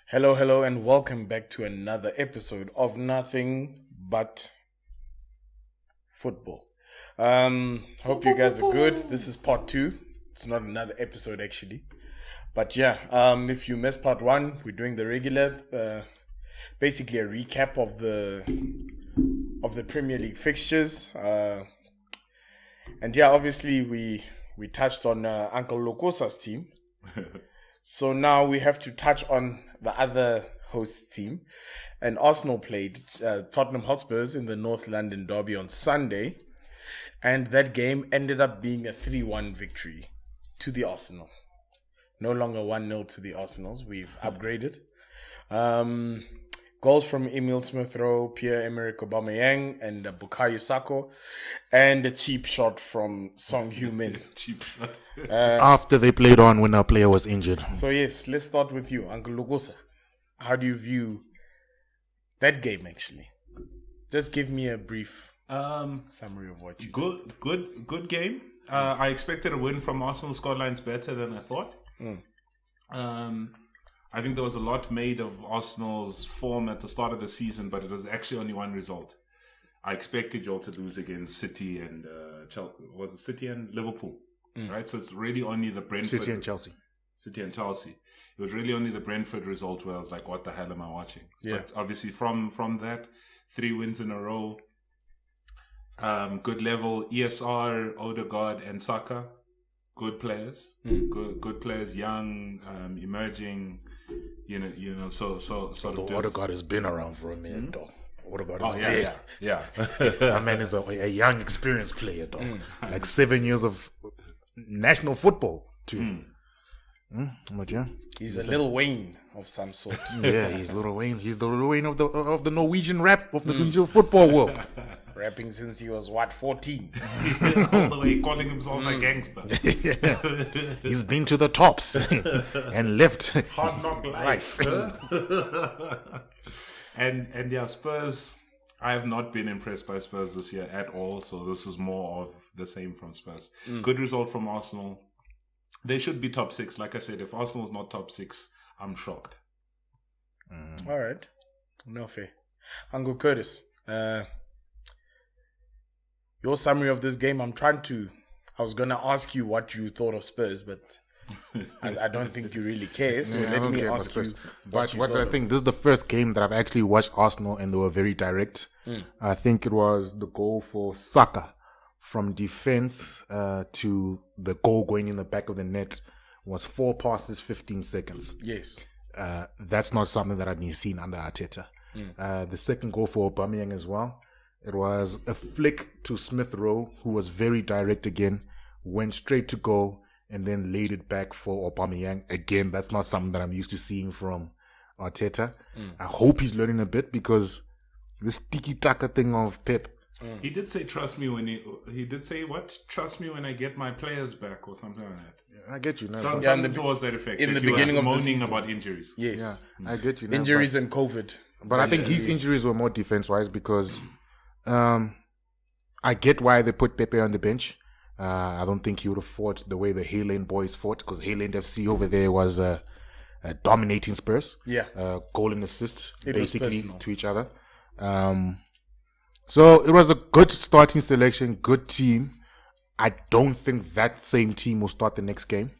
Hello, hello, and welcome back to another episode of Nothing But Football. Hope you guys are good. This is part 2. It's not another episode actually. But yeah, if you missed part 1, we're doing the regular, basically a recap of the Premier League fixtures. And yeah, obviously we touched on Uncle Locosa's team. So now we have to touch on the other host team. And Arsenal played Tottenham Hotspurs in the North London derby on Sunday. And that game ended up being a 3-1 victory to the Arsenal. No longer 1-0 to the Arsenals. We've upgraded. Goals from Emil Smith-Rowe, Pierre-Emerick Aubameyang, and Bukayo Saka. And a cheap shot from Song Heung-min. Cheap shot. After they played on when our player was injured. So yes, let's start with you, Uncle Logosa. How do you view that game actually? Just give me a brief summary of what you Good game. I expected a win from Arsenal. Scoreline's better than I thought. I think there was a lot made of Arsenal's form at the start of the season, but it was actually only one result. I expected you all to lose against City and Chelsea. Was it City and Liverpool? Right? So it's really only the Brentford. City and Chelsea. It was really only the Brentford result where I was like, what the hell am I watching? Yeah. But obviously from that, 3 wins in a row. Good level. ESR, Odegaard and Saka. Good players. Good players, young, emerging. So Odegaard has been around for a minute, though. Odegaard is yeah. That man is a young, experienced player, though. Like 7 years of national football, too. But yeah, He's a Lil Wayne of some sort. yeah, he's Little Wayne. He's the Little Wayne of the Norwegian rap of the Norwegian football world. Rapping since he was 14? All the way calling himself a gangster. He's been to the tops and left. Hard knock life. and yeah, Spurs. I have not been impressed by Spurs this year at all. So this is more of the same from Spurs. Good result from Arsenal. They should be top 6. Like I said, if Arsenal's not top 6, I'm shocked. All right. No fair. Uncle Curtis, your summary of this game, I was going to ask you what you thought of Spurs, but I don't think you really care. So let me ask you. But what I think, this is the first game that I've actually watched Arsenal and they were very direct. I think it was the goal for Saka. From defense to the goal going in the back of the net was 4 passes, 15 seconds. Yes. That's not something that I've been seeing under Arteta. The second goal for Aubameyang as well. It was a flick to Smith-Rowe, who was very direct again, went straight to goal, and then laid it back for Aubameyang. Again, that's not something that I'm used to seeing from Arteta. I hope he's learning a bit because this tiki-taka thing of Pep, He did say, trust me when he did say what? Trust me when I get my players back or something like that. I get you now. Something towards that effect. In the beginning of the moaning season. about injuries. Yes. Yeah, I get you now. Injuries and COVID. But I think his injuries were more defense-wise because I get why they put Pepe on the bench. I don't think he would have fought the way the Hayland boys fought because Hayland FC over there was dominating Spurs. Yeah. Goal and assists It was basically personal. to each other. So it was a good starting selection, good team. I don't think that same team will start the next game.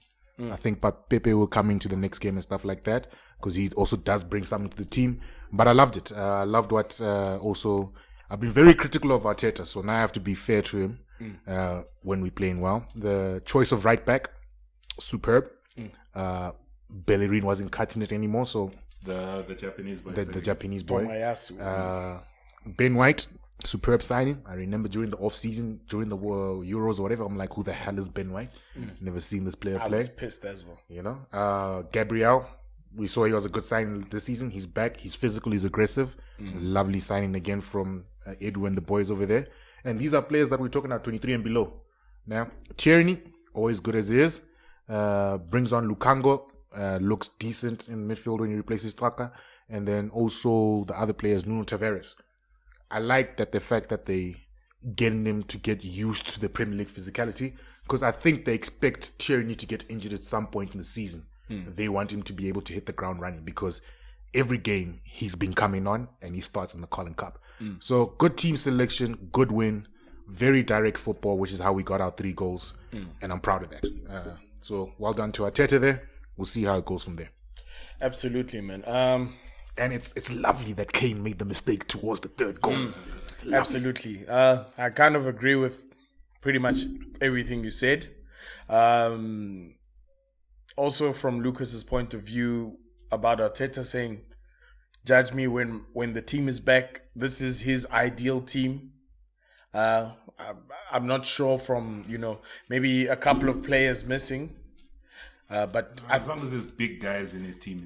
I think but Pepe will come into the next game and stuff like that because he also does bring something to the team. But I loved it. I loved what also... I've been very critical of Arteta, so now I have to be fair to him when we're playing well. The choice of right back, superb. Bellerin wasn't cutting it anymore, so... The Japanese boy. The Japanese boy. Tomayasu. Ben White, superb signing. I remember during the off-season, during the Euros or whatever, I'm like, who the hell is Ben White? Never seen this player I play. was pissed as well. You know, Gabriel, we saw he was a good signing this season. He's back. He's physical. He's aggressive. Lovely signing again from Edu and the boys over there. And these are players that we're talking about 23 and below. Now, Tierney, always good as he is, brings on Lukango, looks decent in midfield when he replaces Traka. And then also the other players, Nuno Tavares. I like that the fact that they getting them to get used to the Premier League physicality because I think they expect Tierney to get injured at some point in the season. They want him to be able to hit the ground running because every game he's been coming on and he starts in the Carling Cup. So good team selection, good win, very direct football, which is how we got our 3 goals. And I'm proud of that. So well done to Arteta there. We'll see how it goes from there. Absolutely, man. And it's lovely that Kane made the mistake towards the 3rd goal. Absolutely. I kind of agree with pretty much everything you said. Also, from Lucas's point of view about Arteta saying, judge me when the team is back. This is his ideal team. I'm not sure from, maybe a couple of players missing. But as long as there's big guys in his team.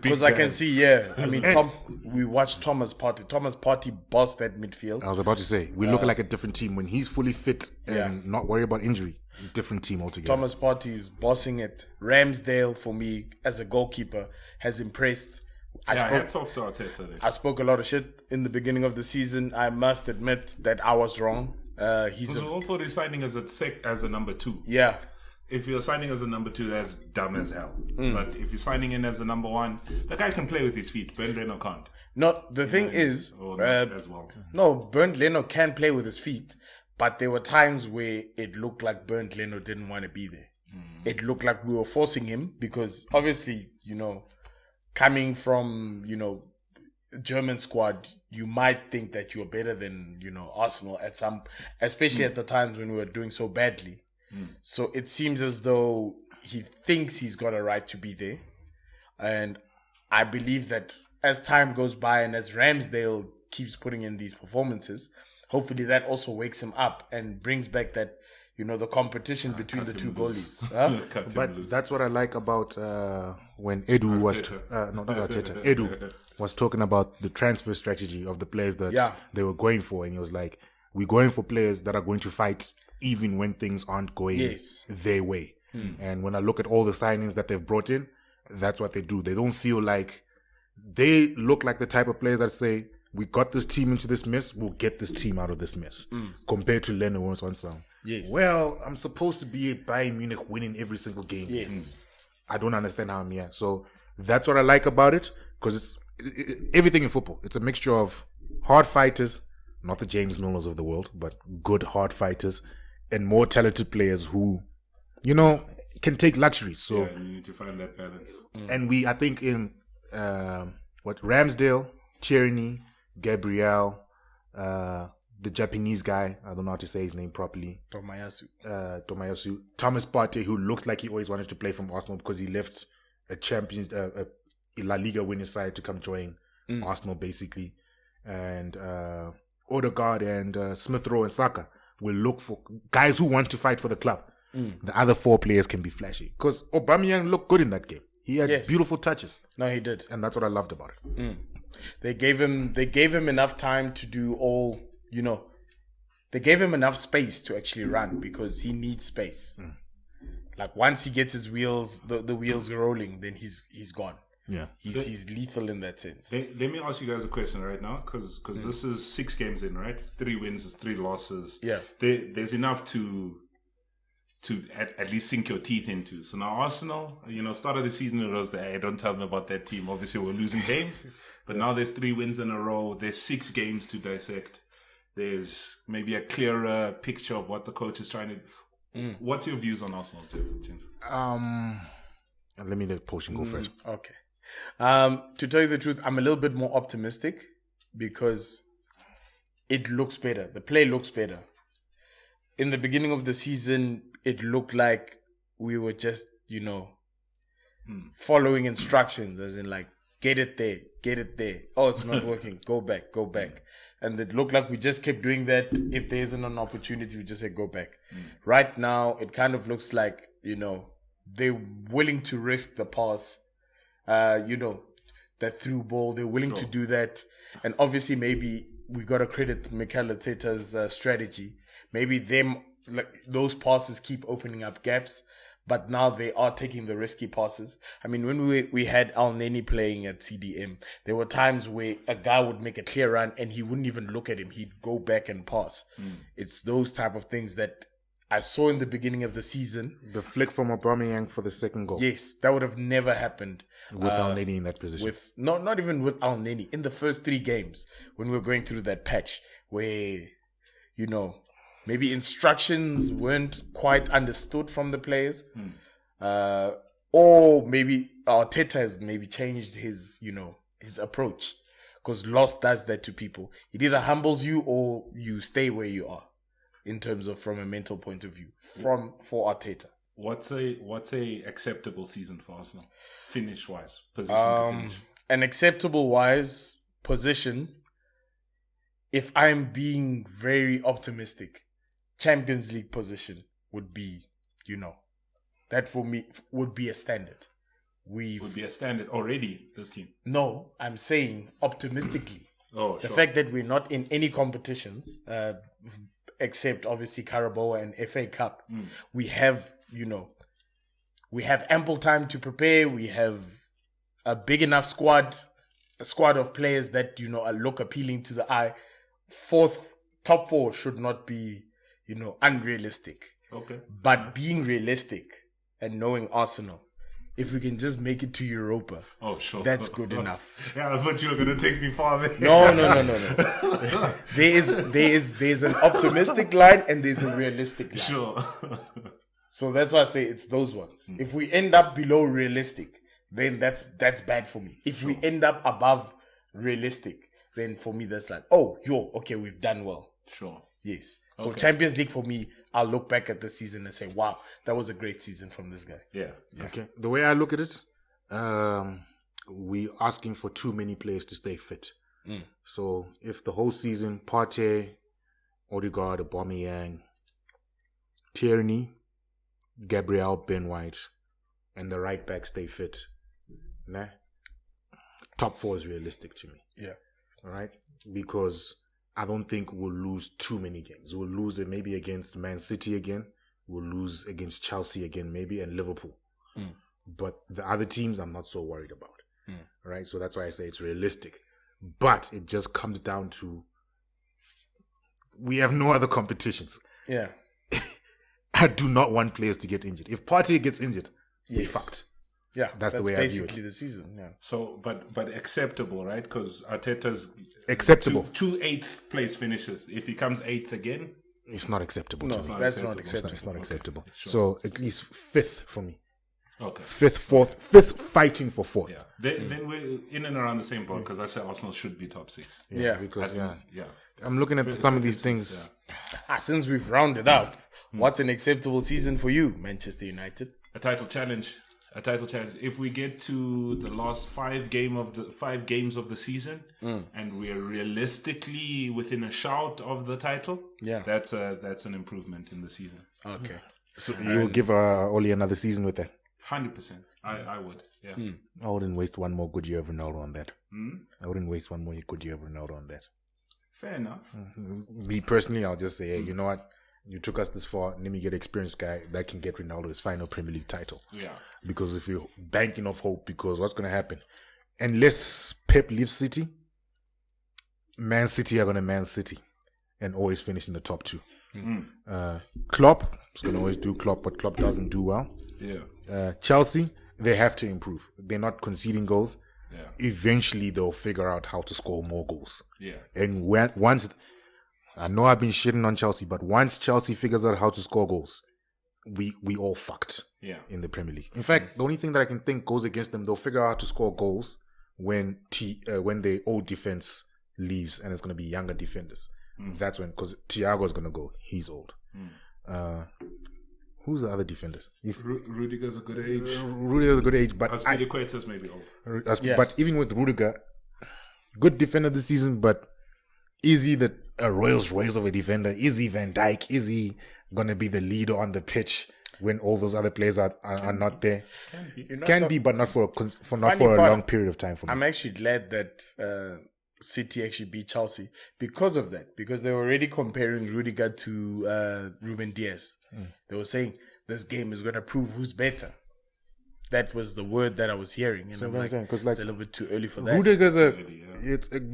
Because I can see, I mean, we watched Thomas Partey. Thomas Partey bossed that midfield. I was about to say, we look like a different team when he's fully fit and not worried about injury. Different team altogether. Thomas Partey is bossing it. Ramsdale, for me, as a goalkeeper, has impressed. Hats off to Arteta. I spoke a lot of shit in the beginning of the season. I must admit that I was wrong. He's all thought he's signing as a number 2. Yeah. If you're signing as a number 2, that's dumb as hell. But if you're signing in as a number 1, the guy can play with his feet. Bernd Leno can't. No, the thing is, as well. No, Bernd Leno can play with his feet, but there were times where it looked like Bernd Leno didn't want to be there. It looked like we were forcing him because obviously, coming from, German squad, you might think that you're better than, Arsenal especially at the times when we were doing so badly. So it seems as though he thinks he's got a right to be there. And I believe that as time goes by and as Ramsdale keeps putting in these performances, hopefully that also wakes him up and brings back that, the competition between the 2 goalies. But that's what I like about when Edu Edu was talking about the transfer strategy of the players that they were going for. And he was like, we're going for players that are going to fight even when things aren't going their way. And when I look at all the signings that they've brought in, that's what they do. They don't feel like, they look like the type of players that say, we got this team into this mess, we'll get this team out of this mess. Compared to Leno once on some. Well, I'm supposed to be at Bayern Munich winning every single game. I don't understand how I'm here. So that's what I like about it, because it's everything in football. It's a mixture of hard fighters, not the James Millers of the world, but good hard fighters, and more talented players who, can take luxuries. So you need to find that balance. And I think in Ramsdale, Tierney, Gabriel, the Japanese guy, I don't know how to say his name properly. Tomayasu. Thomas Partey, who looks like he always wanted to play from Arsenal because he left a La Liga winning side to come join Arsenal, basically. And Odegaard and Smith Rowe and Saka will look for guys who want to fight for the club. The other 4 players can be flashy. Because Aubameyang looked good in that game. He had beautiful touches. No, he did. And that's what I loved about it. They gave him enough time to do all, they gave him enough space to actually run because he needs space. Like once he gets his wheels, the wheels rolling, then he's gone. Yeah. He's lethal in that sense. Let me ask you guys a question right now, because this is 6 games in, right? It's 3 wins, it's 3 losses. Yeah. There's enough to at least sink your teeth into. So now Arsenal, start of the season it was hey, don't tell me about that team. Obviously we're losing games, but now there's 3 wins in a row. There's 6 games to dissect. There's maybe a clearer picture of what the coach is trying to do. What's your views on Arsenal, James? Let me let Potion go first. Okay. To tell you the truth, I'm a little bit more optimistic because it looks better. The play looks better. In the beginning of the season, it looked like we were just, following instructions, as in like, get it there. Oh, it's not working. Go back. And it looked like we just kept doing that. If there isn't an opportunity, we just say, go back. Right now, it kind of looks like, they're willing to risk the pass, that through ball. They're willing to do that. And obviously, maybe we got to credit Mikel Arteta's strategy. Maybe those passes keep opening up gaps, but now they are taking the risky passes. I mean, when we had Al Neni playing at CDM, there were times where a guy would make a clear run and he wouldn't even look at him. He'd go back and pass. It's those type of things that I saw in the beginning of the season. The flick from Aubameyang for the second goal. Yes, that would have never happened. With Al-Neni in that position. Not even with Al-Neni. In the first 3 games, when we were going through that patch where, maybe instructions weren't quite understood from the players. Or maybe Arteta has maybe changed his approach. Because loss does that to people. It either humbles you or you stay where you are. In terms of from a mental point of view. For Arteta. What's a acceptable season for Arsenal? Finish wise. Position to finish. An acceptable wise position, if I'm being very optimistic, Champions League position would be, that for me would be a standard. Would be a standard already, this team. No, I'm saying optimistically. The fact that we're not in any competitions, except obviously Carabao and FA Cup, we have, we have ample time to prepare. We have a big enough squad, a squad of players that, look appealing to the eye. Top 4 should not be, unrealistic. Okay. But being realistic and knowing Arsenal, if we can just make it to Europa, that's good enough. Yeah, I thought you were going to take me far there. No. There's an optimistic line and there's a realistic line. Sure. So that's why I say it's those ones. If we end up below realistic, then that's bad for me. If we end up above realistic, then for me that's like, okay, we've done well. Sure. Yes. So Champions League for me, I'll look back at the season and say, wow, that was a great season from this guy. Yeah. Okay. The way I look at it, we asking for too many players to stay fit. So if the whole season, Partey, Odegaard, Aubameyang, Tierney, Gabriel, Ben White, and the right back stay fit, top 4 is realistic to me. Yeah. All right? Because I don't think we'll lose too many games. We'll lose it maybe against Man City again. We'll lose against Chelsea again maybe and Liverpool. But the other teams I'm not so worried about. Right? So that's why I say it's realistic. But it just comes down to we have no other competitions. Yeah. I do not want players to get injured. If Partey gets injured, we fucked. Yeah, that's the way I view it. basically the season. Yeah. So, but acceptable, right? Because Arteta's acceptable. Two 8th place finishes. If he comes 8th again, it's not acceptable. No, to me. that's not acceptable. It's not acceptable. Sure. So at least 5th for me. Okay. 5th, 4th, 5th fighting for 4th. Yeah. Then we're in and around the same boat because I say Arsenal should be top 6. Yeah. Because yeah. I'm looking at some of these things. Since we've rounded up, what's an acceptable season for you, Manchester United? A title challenge. If we get to the last 5 games of the season, and we are realistically within a shout of the title, that's an improvement in the season. Okay. So you'll give Oli another season with that? 100%. I would. Yeah. I wouldn't waste one more good year of Ronaldo on that. I wouldn't waste one more good year of Ronaldo on that. Fair enough. Me personally, I'll just say, hey, you know what? You took us this far. Let me get an experienced guy that can get Ronaldo his final Premier League title. Yeah. Because if you're banking off hope, because what's going to happen? Unless Pep leaves City, Man City are going to Man City and always finish in the top 2. Klopp is going to always do Klopp, but Klopp doesn't do well. Yeah. Chelsea, they have to improve. They're not conceding goals. Yeah. Eventually, they'll figure out how to score more goals. Yeah. And once... I know I've been shitting on Chelsea, but once Chelsea figures out how to score goals, we all fucked in the Premier League. In fact, the only thing that I can think goes against them, they'll figure out how to score goals when the old defense leaves and it's going to be younger defenders. That's when, because Thiago's going to go. He's old. Who's the other defenders? Rudiger's a good age. Rudiger's a good age, but Aspilicueta's maybe old. But even with Rudiger, good defender this season, but is he a Rolls Royce of a defender? Is he Van Dijk? Is he going to be the leader on the pitch when all those other players are not there? Can be, but not for a long period of time for me. I'm actually glad that City actually beat Chelsea because of that. Because they were already comparing Rudiger to Ruben Diaz. They were saying this game is going to prove who's better. That was the word that I was hearing. And I'm like, it's a little bit too early for that. Rudiger's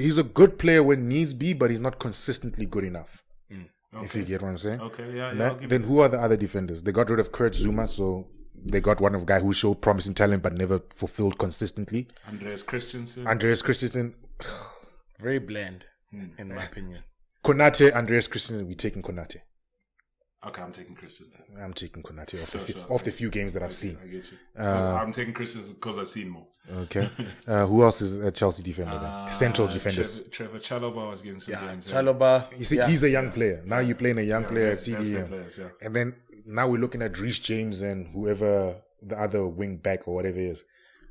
he's a good player when needs be, but he's not consistently good enough. If you get what I'm saying. Okay, yeah. Then who are the other defenders? They got rid of Kurt Zuma, so they got one of guy who showed promising talent but never fulfilled consistently. Andreas Christensen. Very bland, in my opinion. Konate, Andreas Christensen, we're taking Konate. Okay, I'm taking Christensen. I'm taking Konate off the few games that I've seen. I get you. I'm taking Christensen because I've seen more. Okay. Who else is a Chelsea defender then? Central defenders. Trevor Chalobah was getting some games. Chalobah. You see, he's a young player. Now you're playing a young player at CDM. Players, And then now we're looking at Reece James and whoever the other wing back or whatever is.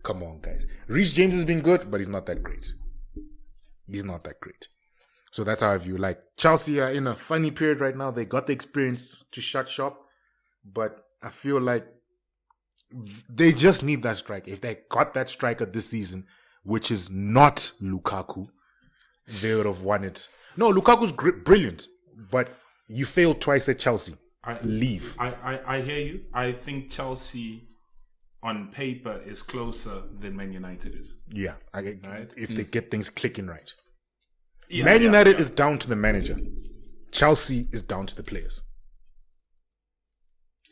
Come on, guys. Reece James has been good, but he's not that great. So that's how I view. Like, Chelsea are in a funny period right now. They got the experience to shut shop, but I feel like they just need that striker. If they got that striker this season, which is not Lukaku, they would have won it. No, Lukaku's brilliant, but you failed twice at Chelsea. Leave. I hear you. I think Chelsea on paper is closer than Man United is. Yeah, right? If they get things clicking right. Yeah, Man United is down to the manager. Chelsea is down to the players.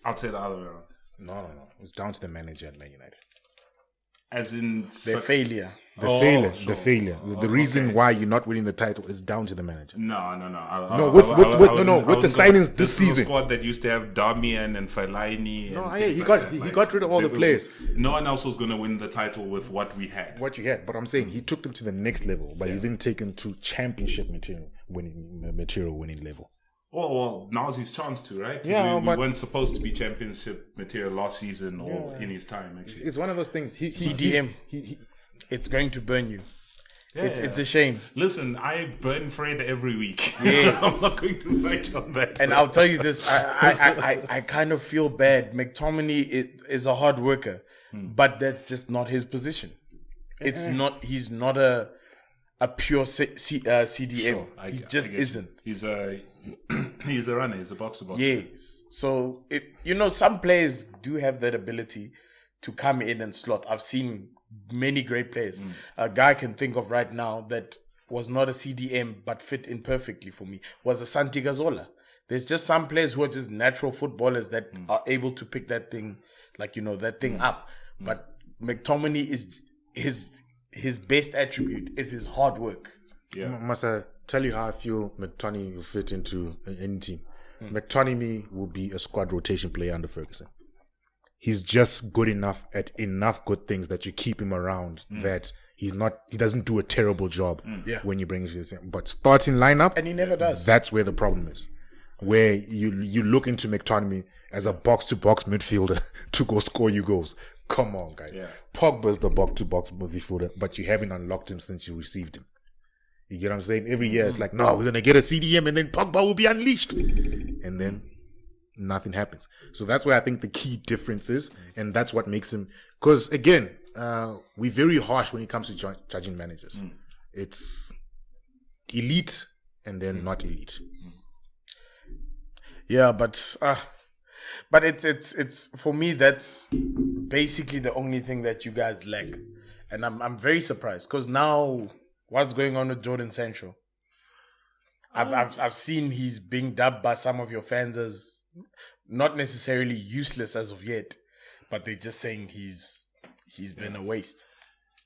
I'd say the other way around. No. It's down to the manager at Man United. As in their failure. The failure. The reason why you're not winning the title is down to the manager. No. With the signings this season. The squad that used to have Darmian and Fellaini. He got rid of all the players. No one else was going to win the title with what we had. But I'm saying he took them to the next level, but he didn't take them to championship material winning level. Well, now's his chance to, right? Yeah, we weren't supposed to be championship material last season or in his time, actually. It's one of those things. CDM. It's going to burn you. It's a shame. Listen, I burn Fred every week. Yes. I'm not going to fight on that. And I'll tell you this, I kind of feel bad. McTominay is a hard worker, but that's just not his position. It's not. He's not a pure CDM. Sure, he just isn't. He's a runner. He's a boxer. Yes. So some players do have that ability to come in and slot. I've seen many great players. A guy I can think of right now that was not a CDM but fit in perfectly for me was a Santi Cazorla. There's just some players who are just natural footballers that are able to pick that thing, up. But McTominay is his best attribute is his hard work. Yeah. Must I tell you how I feel McTominay will fit into any team? McTominay will be a squad rotation player under Ferguson. He's just good enough at enough good things that you keep him around that he doesn't do a terrible job when you bring him to the team. But starting lineup, and he never does. That's where the problem is. Where you look into McTominay as a box-to-box midfielder to go score you goals. Come on, guys. Yeah. Pogba's the box-to-box midfielder, but you haven't unlocked him since you received him. You get what I'm saying? Every year it's like, no, we're going to get a CDM and then Pogba will be unleashed. And then nothing happens. So that's where I think the key difference is. And that's what makes him... Because, again, we're very harsh when it comes to judging managers. It's elite and then not elite. Yeah, but it's for me, that's basically the only thing that you guys lack. And I'm very surprised because now what's going on with Jordan Sancho? I've seen he's being dubbed by some of your fans as not necessarily useless as of yet, but they're just saying he's been a waste.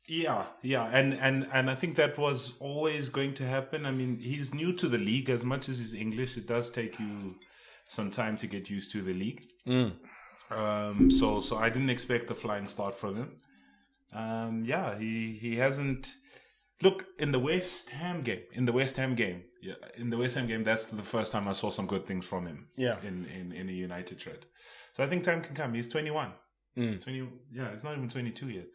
Yeah, and I think that was always going to happen. I mean, he's new to the league. As much as he's English, it does take you some time to get used to the league. So I didn't expect a flying start from him. He hasn't. Look, in the West Ham game, that's the first time I saw some good things from him. Yeah. In a United shirt. So I think time can come. He's 21. He's 20. Yeah, it's not even 22 yet.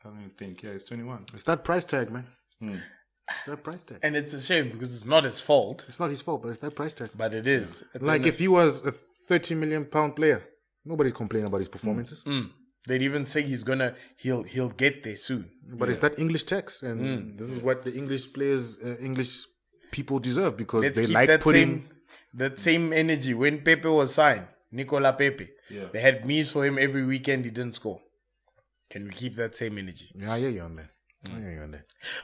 I don't even think. Yeah, he's 21. It's that price tag, man. It's that price tag. And it's a shame because it's not his fault. It's not his fault, but it's that price tag. But it is. Yeah. Like if he was a £30 million player, nobody's complaining about his performances. They'd even say he'll get there soon. But it's that English tax, and this is what the English players, English people deserve because they like putting that same energy. When Pepe was signed, Nicola Pepe, they had memes for him every weekend. He didn't score. Can we keep that same energy? Yeah, I hear you on that.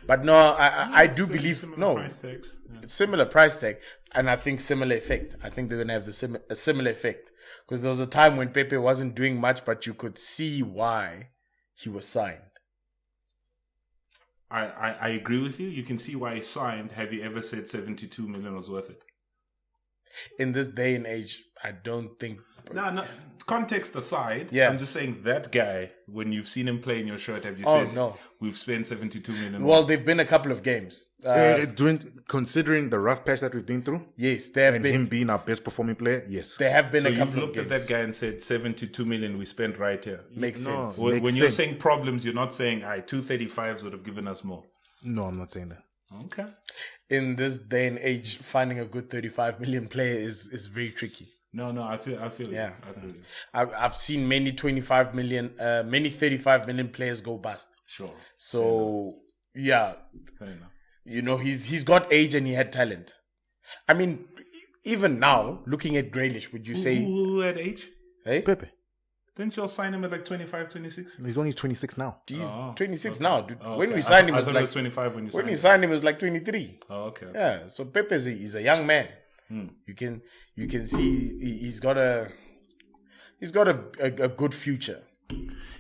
But no, I do believe Similar price tags. Yeah. similar price tag, and I think similar effect. I think they're gonna have a similar effect because there was a time when Pepe wasn't doing much, but you could see why he was signed. I agree with you. You can see why he signed. Have you ever said 72 million was worth it? In this day and age, I don't think. No. Context aside, Yeah. I'm just saying that guy, when you've seen him play in your shirt, have you said, no. we've spent 72 million? Well, they've been a couple of games. Considering the rough patch that we've been through, Yes, they have and been. him being our best performing player, yes. There have been So a you've couple of looked at games. that guy and said 72 million we spent right here. Makes sense. Makes When you're sense. saying problems, you're not saying 235s would have given us more. No, I'm not saying that. Okay. In this day and age, finding a good 35 million player is very tricky. No, I feel Yeah. I feel it. I've seen many 25 million, many 35 million players go bust. Sure. So yeah, Fair enough. you know, he's got age and he had talent. I mean, even now, looking at Grealish, would you say, Who at age? hey, Pepe, Didn't you all sign him at like 25, 26? he's only 26 now. he's 26 now, dude. Oh, When okay. we signed him, I it was thought like it was 25 when you when signed we him. signed him, it was like 23. Oh, okay. Yeah, so Pepe is a young man. You can see he's got a good future.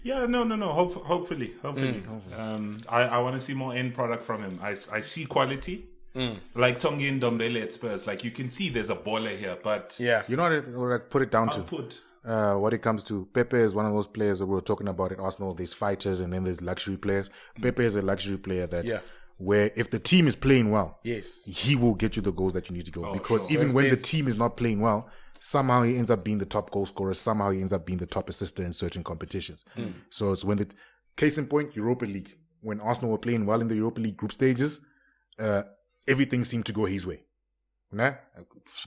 Yeah, no. Hopefully. I want to see more end product from him. I see quality. Like Tongi and Dombele at Spurs. Like you can see there's a baller here, but Yeah, You know what I put it down to? output. What it comes to, Pepe is one of those players that we were talking about at Arsenal. There's fighters and then there's luxury players. Pepe is a luxury player that, where if the team is playing well, yes, he will get you the goals that you need to go. Because sure. even So if when the there's- team is not playing well, somehow he ends up being the top goal scorer. Somehow he ends up being the top assister in certain competitions. So it's when the case in point, Europa League, when Arsenal were playing well in the Europa League group stages, everything seemed to go his way. Nah?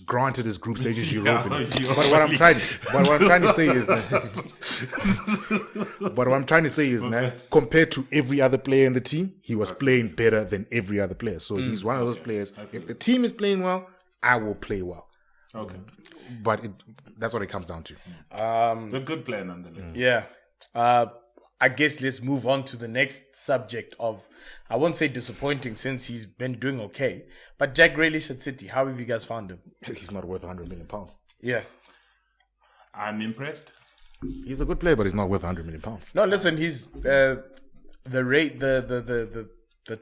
Granted, his group stage is Europa League. But what I'm trying to say is that, compared to every other player in the team, he was playing better than every other player. So he's one of those players. If the team is playing well, I will play well. Okay. But that's what it comes down to. A good player nonetheless. yeah. I guess let's move on to the next subject of, I won't say disappointing since he's been doing okay, but Jack Grealish at City. How have you guys found him? He's not worth £100 million. Yeah. I'm impressed. He's a good player, but he's not worth £100 million. No, listen, he's the rate, the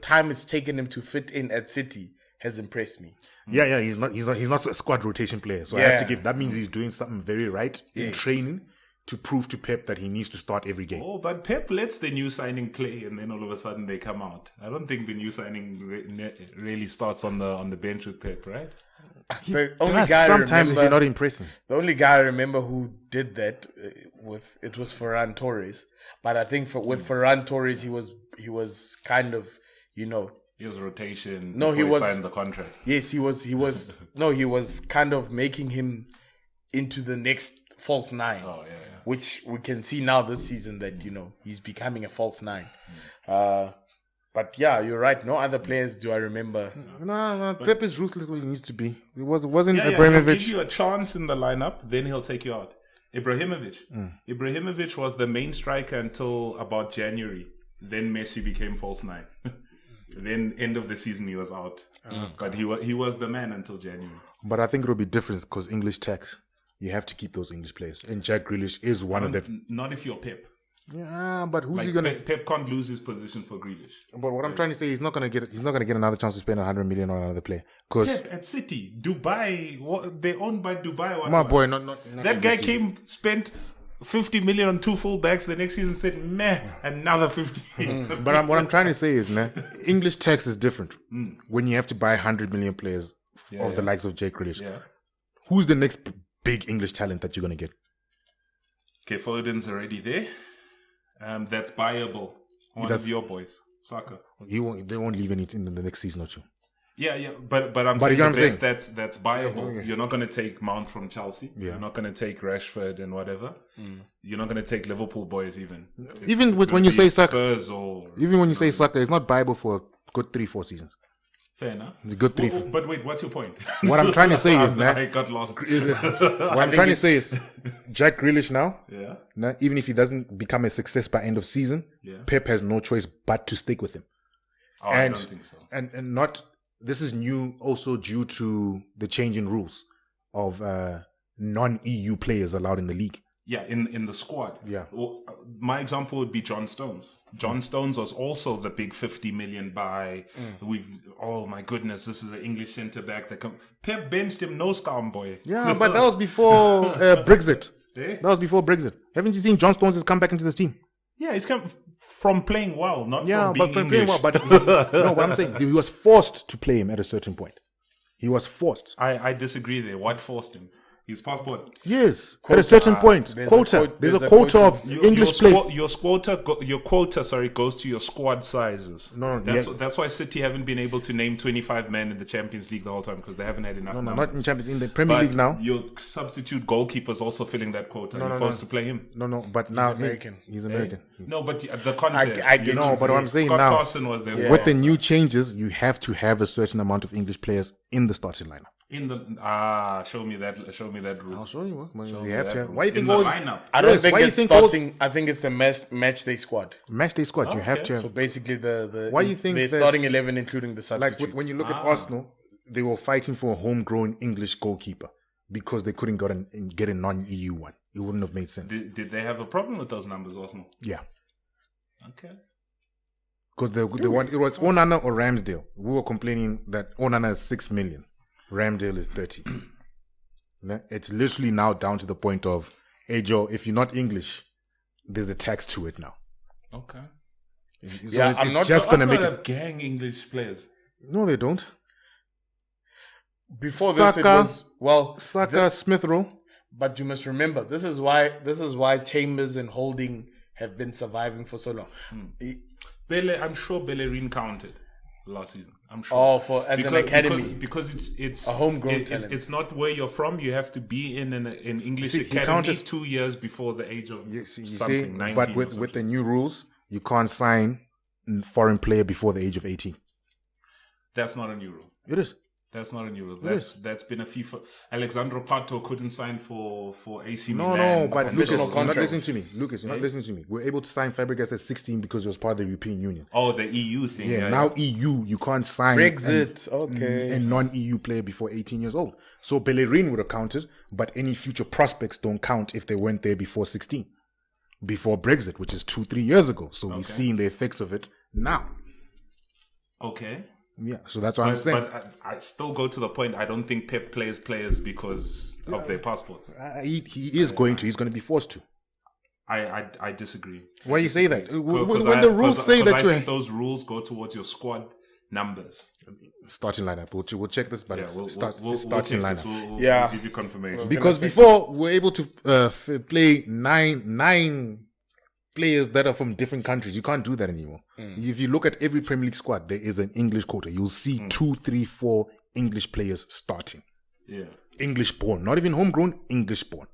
time it's taken him to fit in at City has impressed me. Yeah, he's not a squad rotation player. So I have to give, that means he's doing something very right in training to prove to Pep that he needs to start every game. Oh, but Pep lets the new signing play, and then all of a sudden they come out. I don't think the new signing really starts on the bench with Pep, right? The only guy Sometimes if you're not impressing. The only guy I remember who did that was Ferran Torres. But I think with Ferran Torres, he was kind of, you know. He was rotation. No, before he was signed the contract. Yes, he was. No, he was kind of making him into the next false nine. Oh yeah. Which we can see now this season that, you know, he's becoming a false nine. But yeah, you're right. No other players do I remember. No, Pep is ruthless where he needs to be. It wasn't He'll Ibrahimovic. give you a chance in the lineup, then he'll take you out. Ibrahimovic was the main striker until about January. Then Messi became false nine. Then end of the season he was out. But he was the man until January. But I think it'll be different because English tax. You have to keep those English players. And Jack Grealish is one of them. Not if you're Pep. Yeah, but who's Like he gonna? Pep can't lose his position for Grealish. But what I'm trying to say, he's not gonna get another chance to spend 100 million on another player. Because Pep at City, Dubai, they're owned by Dubai. my boy, not that guy spent 50 million on two fullbacks. The next season said, meh, another 50. But what I'm trying to say is, man, English tax is different. When you have to buy 100 million players of the likes of Jack Grealish, who's the next big English talent that you're gonna get? Okay, Foden's already there. That's buyable. One of your boys, Saka. They won't leave anything in the next season or two. Yeah, but I'm saying you know the what I'm best that's buyable. Yeah. You're not going to take Mount from Chelsea. Yeah. You're not going to take Rashford and whatever. You're not going to take Liverpool boys even. When you say Saka, Spurs or even when you say Saka, it's not viable for a good 3-4 seasons. fair enough. It's a good 3. But wait, what's your point? What I'm trying to say is, man, I got lost. what I'm trying to say is, Jack Grealish now, Yeah. even if he doesn't become a success by end of season, Pep has no choice but to stick with him. Oh, I don't think so. And not, this is new also due to the change in rules of non-EU players allowed in the league. Yeah, in the squad. Yeah. Well, my example would be John Stones. John Stones was also the big 50 million buy. Oh my goodness, this is an English centre back that Pep benched him, no scam boy. Yeah, but that was before Brexit. Eh? That was before Brexit. Haven't you seen John Stones has come back into this team? Yeah, he's come from playing well, not Yeah, from being but from English. playing well. But no, what I'm saying, he was forced to play him at a certain point. He was forced. I disagree there. What forced him? His passport. Yes, at a certain point. There's a quota of English players. Your quota goes to your squad sizes. No, that's why City haven't been able to name 25 men in the Champions League the whole time, because they haven't had enough. No, numbers. not in Champions, in the Premier League now. Your substitute goalkeeper is also filling that quota. You're forced to play him. No, but now American. He's American. No, but the concept. I get No, but what I'm saying Scott now, Carson was there. with the new changes, you have to have a certain amount of English players in the starting lineup. In the show me that rule. I'll show you. Show You me have that to have. rule. Why you think in the all lineup? I don't Yes, think why you it's think all- starting. I think it's the match day squad. match day squad? You have okay. to have. So basically, the Why you think the that's- starting 11, including the Like substitutes. when you look at Arsenal, they were fighting for a homegrown English goalkeeper because they couldn't get a non-EU one. It wouldn't have made sense. Did they have a problem with those numbers, Arsenal? Yeah, Okay. because the one it was Onana or Ramsdale. We were complaining that Onana is 6 million, Ramsdale is 30. It's literally now down to the point of, hey Joe, if you're not English, there's a tax to it now. Okay. So Yeah, it's, I'm it's not- just gonna Arsenal make it. have gang English players. No, they don't. Before this, it Saka- was Saka, Smith Rowe. but you must remember, this is why Chambers and Holding have been surviving for so long. I'm sure Bellerin counted last season. I'm sure. Oh, as an academy. because it's A homegrown talent. It's not where you're from. You have to be in an English See, he academy counted- 2 years before the age of You see, something. 19 but or with something. the new rules, you can't sign a foreign player before the age of 18. That's not a new rule. It is. That's not a new rule. is. That's been a FIFA. Alexandro Pato couldn't sign for AC No, Milan. but Lucas, Professional you're not contract. listening to me. Lucas, you're not listening to me. We're able to sign Fabregas at 16 because he was part of the European Union. Oh, the EU thing. Yeah, now EU, you can't sign Brexit, okay. a non-EU player before 18 years old. So Bellerin would have counted, but any future prospects don't count if they weren't there before 16. Before Brexit, which is 2-3 years ago. So we're seeing the effects of it now. Okay. Yeah, so that's what I'm saying. But I still go to the point. I don't think Pep plays players because of their passports. He is going to. He's going to be forced to. I disagree. Why you say that? When Because the rules say that I you think those rules go towards your squad numbers. starting lineup, we'll check this, but Yeah, it's we'll starting check this. lineup. We'll Yeah. give you confirmation. Because before we're able to play nine players that are from different countries. You can't do that anymore. If you look at every Premier League squad, there is an English quota. You'll see 2, 3, 4 English players starting. Yeah. English born, not even homegrown, English born.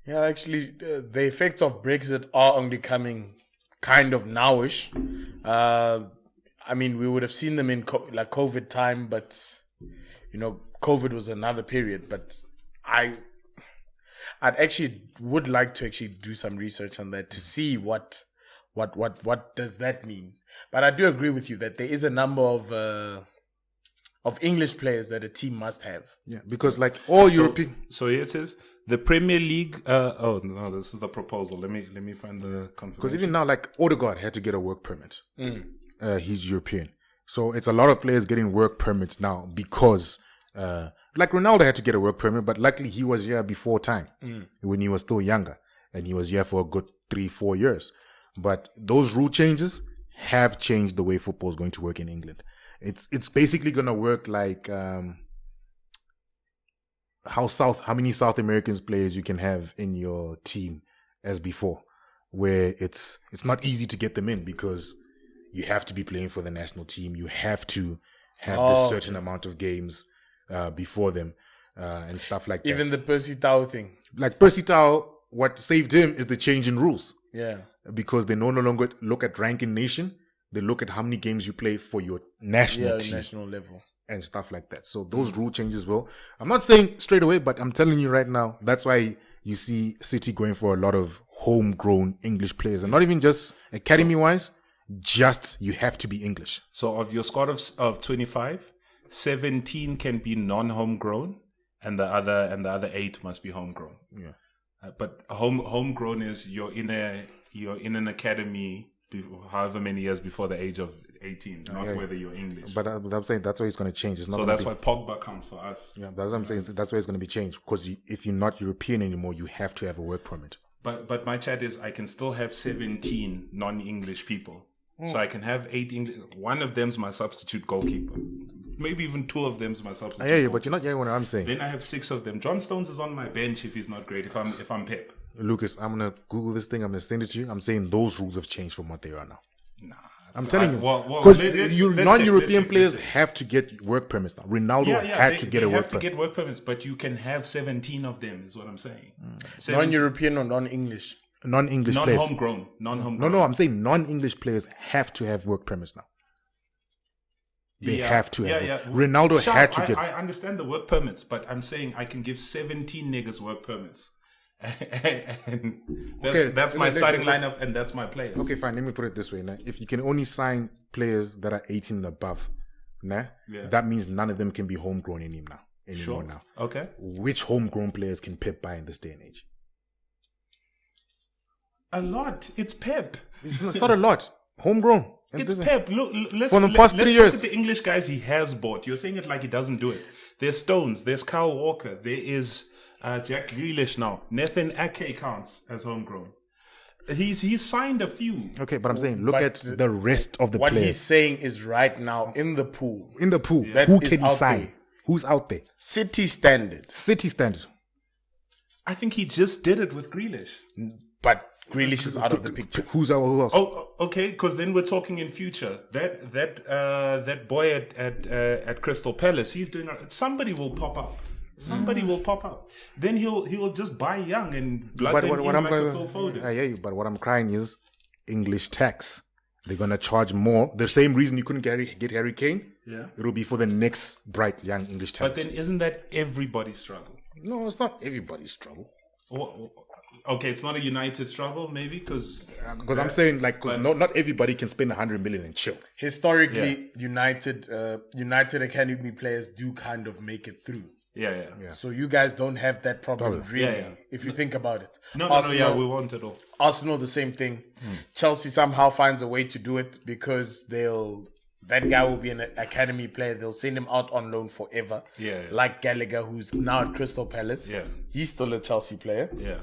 Yeah, actually, the effects of Brexit are only coming kind of nowish. I mean, we would have seen them in COVID time, but COVID was another period. But I'd actually would like to actually do some research on that to see what does that mean. But I do agree with you that there is a number of English players that a team must have. Yeah, because like all European. So here it says the Premier League. Oh no, this is the proposal. Let me find the confirmation. Because even now, like Odegaard had to get a work permit. He's European, so it's a lot of players getting work permits now because, like Ronaldo had to get a work permit, but luckily he was here before time when he was still younger, and he was here for a good 3-4 years. But those rule changes have changed the way football is going to work in England. It's basically going to work like how many South Americans players you can have in your team as before, where it's not easy to get them in because you have to be playing for the national team. You have to have this certain amount of games before them and stuff like that. Even the Percy Tau thing. Like Percy Tau, what saved him is the change in rules. Yeah. Because they no longer look at rank in nation. They look at how many games you play for your national team. National level. And stuff like that. So those rule changes will. I'm not saying straight away, but I'm telling you right now, that's why you see City going for a lot of homegrown English players. And not even just academy-wise, Just you have to be English. So of your squad of 25, 17 can be non-homegrown, and the other 8 must be homegrown. Yeah. But homegrown is you're in an academy however many years before the age of 18, not whether you're English. But I'm saying that's why it's going to change. It's not so that's why Pogba counts for us. Yeah, that's what I'm saying. That's why it's going to be changed. Because if you're not European anymore, you have to have a work permit. But my chat is I can still have 17 non-English people. So I can have 8 English. One of them's my substitute goalkeeper. Maybe even 2 of them's my substitute. Yeah, but you're not getting what I'm saying. Then I have 6 of them. John Stones is on my bench if he's not great. If I'm Pep. Lucas, I'm gonna Google this thing. I'm gonna send it to you. I'm saying those rules have changed from what they are now. Nah. I'm telling you, because non-European players have to get work permits now. Ronaldo had to get a work permit. Get work permits, but you can have 17 of them. Is what I'm saying. Non-European or non-English. Non-English players. Non-homegrown. No, I'm saying non-English players have to have work permits now. They have to have. Ronaldo had to get. I understand the work permits, but I'm saying I can give 17 niggas work permits. And that's my starting lineup, and that's my players. Okay, fine. Let me put it this way. Nah. If you can only sign players that are 18 and above, that means none of them can be homegrown anymore now. Okay. Which homegrown players can Pep buy in this day and age? A lot. It's Pep. It's not a lot. Homegrown. It's Pep. Let's for the past 3 years. Look at the English guys he has bought. You're saying it like he doesn't do it. There's Stones. There's Kyle Walker. There is Jack Grealish now. Nathan Ake counts as homegrown. He's signed a few. Okay, but I'm saying look at the rest of the players. What he's saying is right now in the pool. In the pool. Yeah. Who can he sign? There. Who's out there? City standard. I think he just did it with Grealish. But Grealish is out of the picture. Who else? Oh, okay. Because then we're talking in future. That boy at Crystal Palace, he's doing. Somebody will pop up. Then he'll just buy young and blood them in like a Phil Foden. I hear you, but what I'm crying is English tax. They're gonna charge more. The same reason you couldn't get Harry Kane. Yeah, it'll be for the next bright young English talent. But then isn't that everybody's struggle? No, it's not everybody's struggle. Okay, it's not a United struggle, maybe because I'm saying not everybody can spend 100 million and chill. Historically, United Academy players do kind of make it through. Yeah. So you guys don't have that problem, really, if you think about it. No, we want it all. Arsenal, the same thing. Chelsea somehow finds a way to do it because that guy will be an academy player. They'll send him out on loan forever. Yeah. Like Gallagher, who's now at Crystal Palace. Yeah. He's still a Chelsea player. Yeah.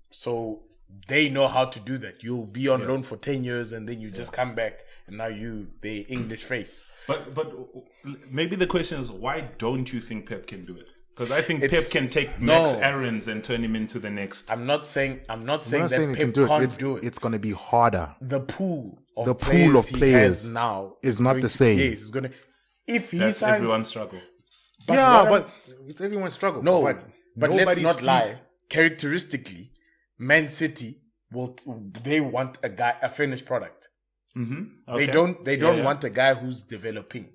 So they know how to do that. You'll be on loan for 10 years and then you just come back and now the English face. But maybe the question is, why don't you think Pep can do it? Because I think Pep can take Max Aarons and turn him into the next. I'm not saying that Pep can't do it. It's going to be harder. The pool of players now is not the same. Yes, it's going to. If he That's signs, everyone's struggle. But it's everyone's struggle. No, but let's not lie. Characteristically, Man City they want a finished product. Mm-hmm. Okay. They don't want a guy who's developing.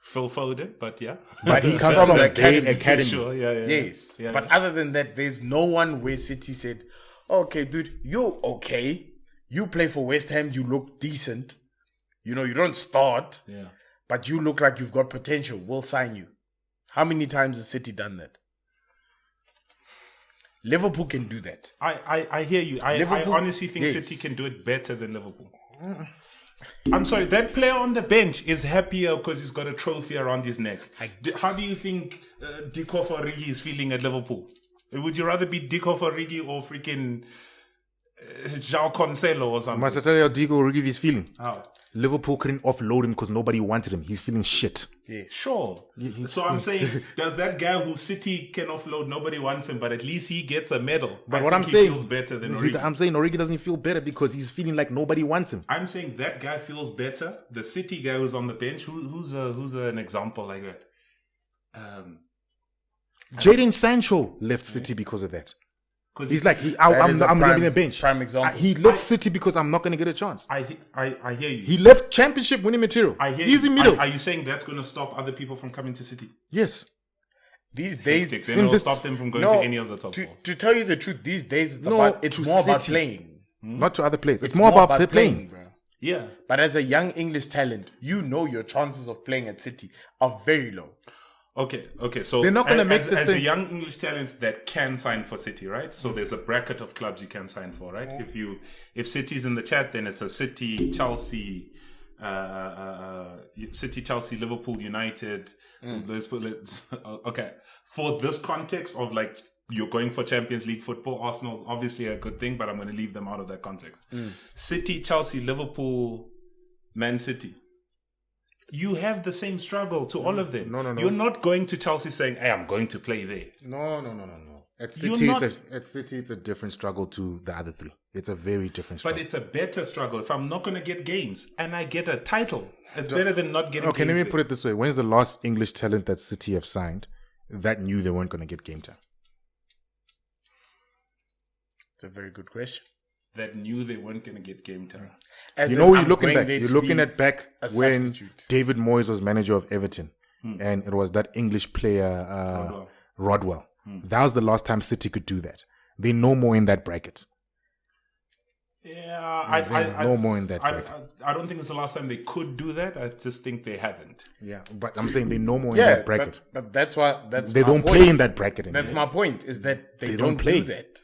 Phil Foden, but he comes from the academy. Sure, yes. But other than that, there's no one where City said, "Okay, dude, you're okay. You play for West Ham. You look decent. You don't start. Yeah. But you look like you've got potential. We'll sign you." How many times has City done that? Liverpool can do that. I hear you. I honestly think City can do it better than Liverpool. I'm sorry, that player on the bench is happier because he's got a trophy around his neck. How do you think Dico Origi is feeling at Liverpool? Would you rather be Dico Origi or freaking João Cancelo or something? Must I tell you how Dico Origi is feeling? How? Liverpool couldn't offload him because nobody wanted him. He's feeling shit. Yeah, sure. So I'm saying, does that guy who City can offload, nobody wants him, but at least he gets a medal. But what I'm saying, he feels better than Origi. I'm saying Origi doesn't feel better because he's feeling like nobody wants him. I'm saying that guy feels better. The City guy who's on the bench, who's an example like that? Jadon Sancho left City because of that. He's like, I'm leaving the bench. Prime example. He left City because I'm not going to get a chance. I hear you. He left championship winning material. I hear Easy you. middle. Are you saying that's going to stop other people from coming to City? Yes. These days, then it'll stop them from going to any of the top four. To tell you the truth, these days it's more about playing. Not to other players. It's more about playing. Bro. Yeah. But as a young English talent, you know your chances of playing at City are very low. Okay. So They're not gonna make as, the as a same- young English talent that can sign for City, right? So there's a bracket of clubs you can sign for, right? If City's in the chat, then it's a City, Chelsea, City, Chelsea, Liverpool, United. Okay. For this context of like you're going for Champions League football, Arsenal's obviously a good thing, but I'm going to leave them out of that context. City, Chelsea, Liverpool, Man City. You have the same struggle to all of them. No. You're not going to Chelsea saying, "Hey, I'm going to play there." No. At You're City, not- at City, it's a different struggle to the other three. It's a very different struggle. But it's a better struggle. If I'm not going to get games and I get a title, it's better than not getting Okay, games. let me there. put it this way. When's the last English talent that City have signed that knew they weren't going to get game time? It's a very good question. That knew they weren't going to get game time. As You in, know, you're I'm looking going back. there You're to looking be at back a when substitute. David Moyes was manager of Everton, and it was that English player Rodwell. That was the last time City could do that. They're no more in that bracket. Yeah, No more in that bracket. I don't think it's the last time they could do that. I just think they haven't. Yeah, but I'm saying they're no more in Yeah, that bracket. but that's why They my don't point. play in that bracket anymore. That's my point. Is that they They don't don't play. do that.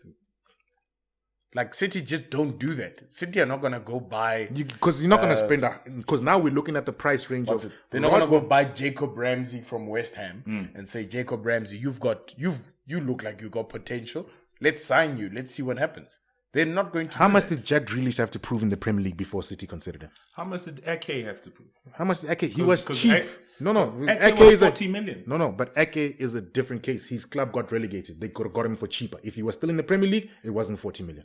Like City just don't do that. City are not gonna go buy. Because you're not going to spend because now we're looking at the price range of They're not gonna go buy Jacob Ramsey from West Ham and say, Jacob Ramsey, you look like you got potential. Let's sign you. Let's see what happens. They're not going to. How do much that. did Jack Grealish have to prove in the Premier League before City considered him? How much did Ake have to prove? How much did Ake? He was 'cause cheap. Ake Ake was is 40 million. No, but Ake is a different case. His club got relegated. They could have got him for cheaper. If he was still in the Premier League, it wasn't 40 million.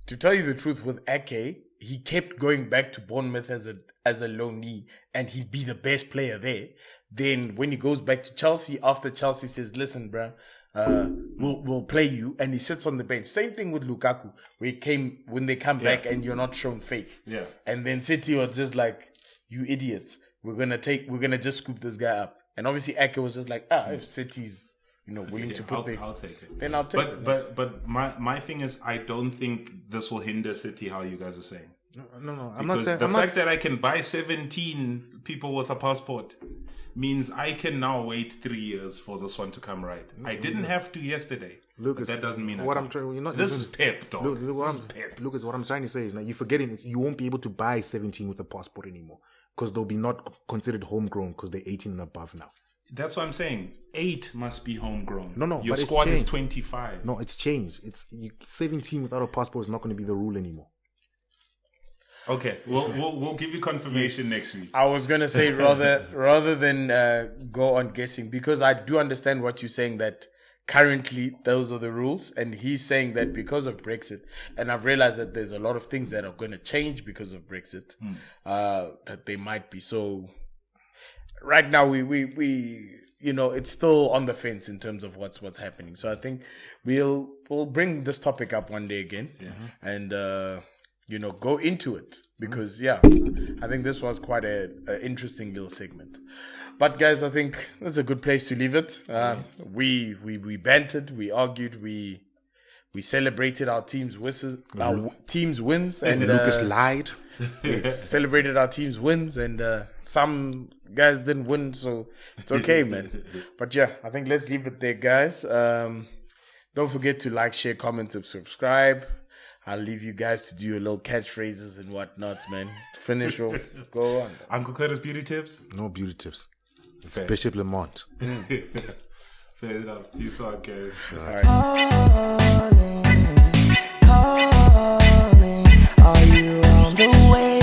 To tell you the truth, with Ake, he kept going back to Bournemouth as a loanee, and he'd be the best player there. Then when he goes back to Chelsea, after Chelsea says, "Listen, bro, we'll play you," and he sits on the bench. Same thing with Lukaku, when they come back and you're not shown faith. Yeah. And then City was just like, "You idiots, we're gonna just scoop this guy up." And obviously Ake was just like, if City's willing to put I'll take it. then I'll take it. But my thing is, I don't think this will hinder City. How you guys are saying? No. I'm Because not saying the I'm fact not, that I can buy 17 people with a passport means I can now wait 3 years for this one to come right. I didn't have to yesterday. Lucas, but that doesn't mean what I I'm can't. trying. You're not. This is Pep, dog. Lucas, what I'm trying to say is now you're forgetting is you won't be able to buy 17 with a passport anymore because they'll be not considered homegrown because they're 18 and above now. That's what I'm saying. 8 must be homegrown. No, Your but it's squad is changed. 25. No, it's changed. 17 without a passport is not going to be the rule anymore. Okay, we'll give you confirmation next week. I was gonna say rather than go on guessing, because I do understand what you're saying, that currently those are the rules, and he's saying that because of Brexit, and I've realized that there's a lot of things that are going to change because of Brexit, that they might be. So right now we it's still on the fence in terms of what's happening. So I think we'll bring this topic up one day again, and go into it, because I think this was quite a interesting little segment. But guys, I think that's a good place to leave it. We bantered, we argued, we celebrated our team's wins, and Lucas lied. we celebrated our team's wins, and some guys didn't win, so it's okay, man. But I think let's leave it there, guys. Don't forget to like, share, comment, and subscribe. I'll leave you guys to do your little catchphrases and whatnots, man. Finish off. Go on. Uncle Curtis beauty tips? No beauty tips. It's Fair. Bishop Lamont. Fair enough. Peace out, guys. All right. Are you on the way?